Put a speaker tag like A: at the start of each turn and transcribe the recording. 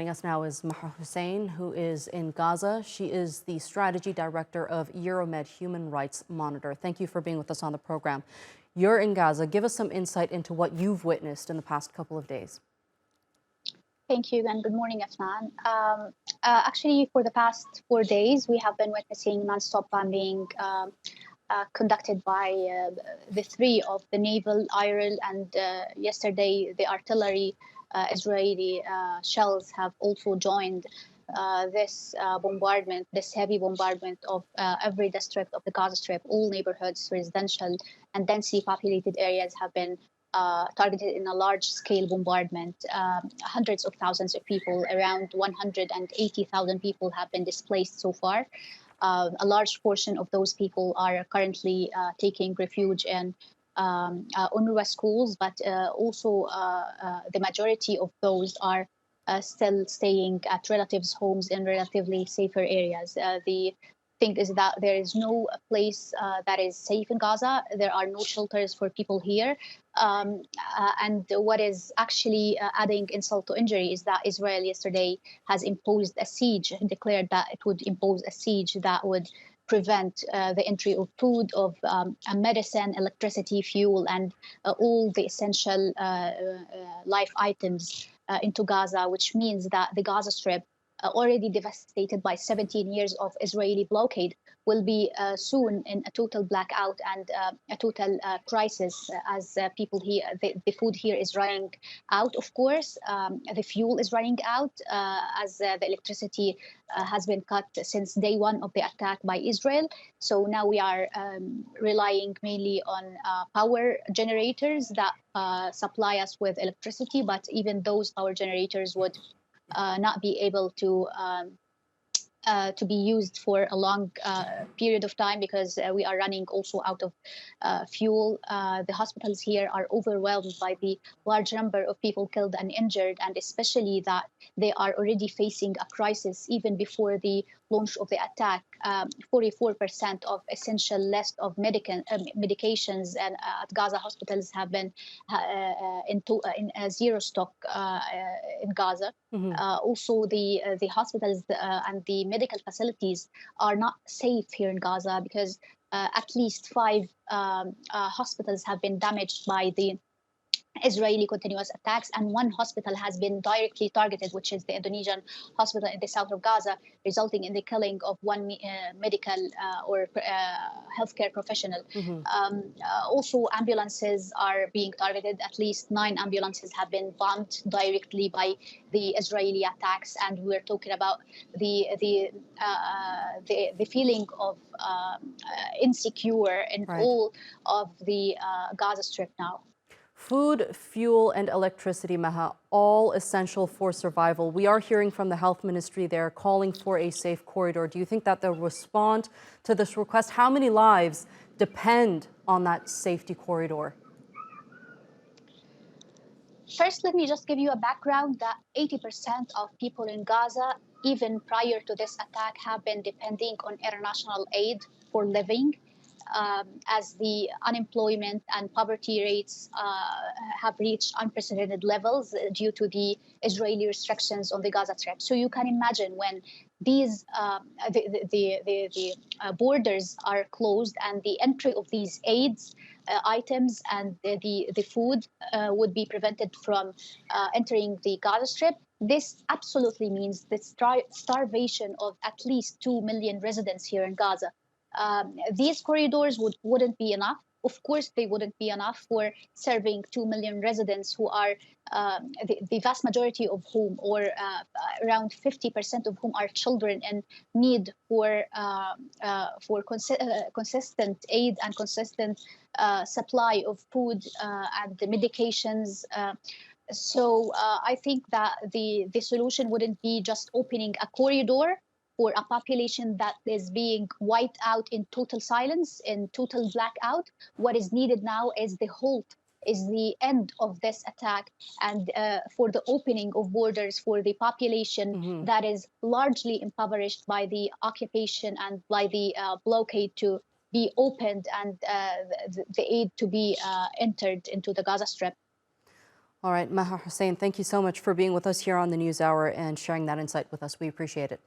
A: Joining us now is Maha Hussaini, who is in Gaza. She is the strategy director of Euromed Human Rights Monitor. Thank you for being with us on the program. You're in Gaza. Give us some insight into what you've witnessed in the past couple of days.
B: Thank you, and good morning, Afnan. Actually, for the past 4 days, we have been witnessing non-stop bombing conducted by the three of the naval, aerial, and yesterday the artillery Israeli shells have also joined this bombardment, this heavy bombardment of every district of the Gaza Strip. All neighborhoods, residential and densely populated areas have been targeted in a large-scale bombardment. Hundreds of thousands of people, around 180,000 people have been displaced so far. A large portion of those people are currently taking refuge in UNRWA schools, but also the majority of those are still staying at relatives' homes in relatively safer areas. The thing is that there is no place that is safe in Gaza. There are no shelters for people here. And what is actually adding insult to injury is that Israel yesterday has imposed a siege, declared that it would impose a siege that would prevent the entry of food, of medicine, electricity, fuel, and all the essential life items into Gaza, which means that the Gaza Strip, already devastated by 17 years of Israeli blockade, will be soon in a total blackout and a total crisis as people here, the food here is running out, of course. The fuel is running out as the electricity has been cut since day one of the attack by Israel. So now we are relying mainly on power generators that supply us with electricity, but even those power generators would not be able to be used for a long period of time because we are running also out of fuel. The hospitals here are overwhelmed by the large number of people killed and injured, and especially that they are already facing a crisis even before the launch of the attack. 44% of essential list of medications and at Gaza hospitals have been in zero stock in Gaza.
A: Mm-hmm.
B: Also, the hospitals and the medical facilities are not safe here in Gaza because at least 5 hospitals have been damaged by the Israeli continuous attacks, and 1 hospital has been directly targeted, which is the Indonesian hospital in the south of Gaza, resulting in the killing of 1 medical or healthcare professional.
A: Mm-hmm.
B: Also, ambulances are being targeted. At least 9 ambulances have been bombed directly by the Israeli attacks, and we're talking about the feeling of insecure in
A: Right.
B: all of the Gaza Strip now.
A: Food, fuel, and electricity, Maha, all essential for survival. We are hearing from the health ministry there calling for a safe corridor. Do you think that they'll respond to this request? How many lives depend on that safety corridor?
B: First, let me just give you a background that 80% of people in Gaza, even prior to this attack, have been depending on international aid for living. As the unemployment and poverty rates have reached unprecedented levels due to the Israeli restrictions on the Gaza Strip. So you can imagine when these the borders are closed and the entry of these aids items and the food would be prevented from entering the Gaza Strip. This absolutely means the starvation of at least 2 million residents here in Gaza. These corridors wouldn't be enough. Of course, they wouldn't be enough for serving 2 million residents who are the vast majority of whom, or around 50% of whom, are children in need for consistent aid and consistent supply of food and the medications. So I think that the solution wouldn't be just opening a corridor for a population that is being wiped out in total silence, in total blackout. What is needed now is the halt, is the end of this attack, and for the opening of borders for the population that is largely impoverished by the occupation and by the blockade to be opened and the aid to be entered into the Gaza Strip.
A: All right, Maha Hussain, thank you so much for being with us here on the NewsHour and sharing that insight with us. We appreciate it.